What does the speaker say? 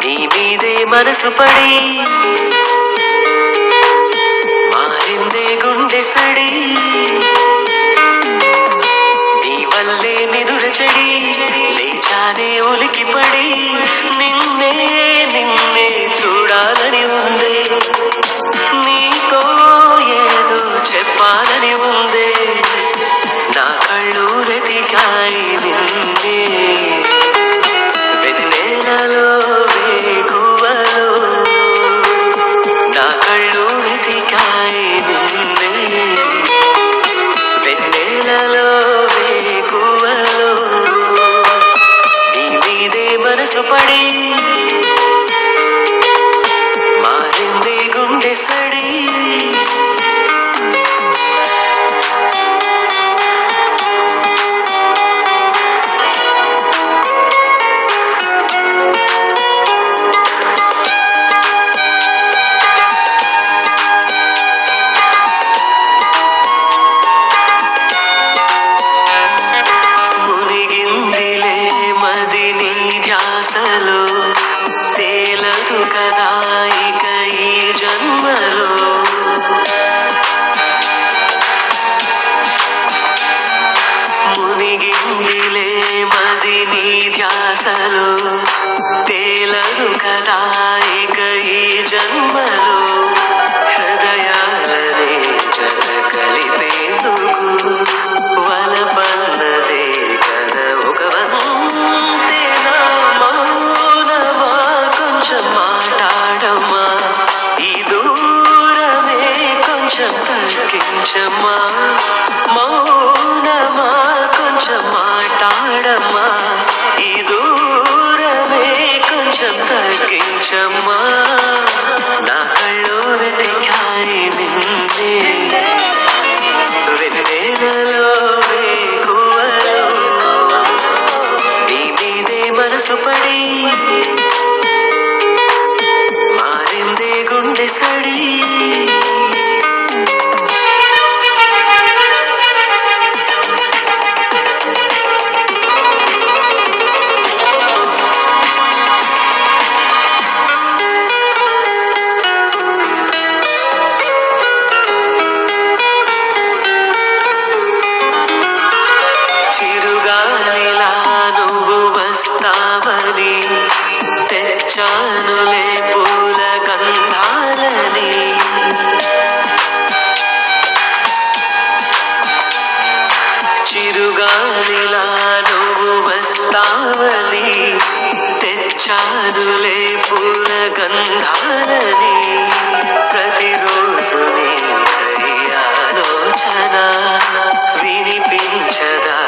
నీ మీదే మనసు పడి మారిందే గుండె సడి నీ వల్లే నిదుర చెడి లేచానే ఉలికి పడి నిన్నే నిన్నే చూడాలని ఉందే నీతో ఏదో చెప్పాలని ఉందే నా కళ్ళు వెతికాయి నిన్నే వెన్నెలలో వేకువలో నా కళ్ళు వెతికాయి నిన్నే వెన్నెలలో వేకువలో నీ మీదే మనసు పడి మారింది గుండె సడి ధ్యాసలో తేలదు కదా ఇక ఈ జన్మలో మునిగిందిలే మది నీ ధ్యాసలో తేలదు కదా ఇక ఈ జన్మలో హృదయాలనే జత కలిపేందుకు వలపన్నదే కదా ఒక వంతెనా మౌనమా కొంచెం మాట్లాడమ్మా ఈ దూరమే కొంచెం తగ్గించమ్మా మౌనమా కొంచెం మాట్లాడమ్మా ఈ దూరమే కొంచెం తగ్గించమ్మా నా కళ్ళు వెతికాయి నిన్నే వెన్నెలలో వేకువలో నీ మీదే మనసు పడి మారిందే గుండె సడి చిరుగాలిలా నువ్వు వస్తావని తెచ్చానులే పూల గంధాలని చిరుగాలిలా నువ్వు వస్తావని తెచ్చానులే పూల గంధాలని ప్రతిరోజు నీ ఆలోచన వినిపించదా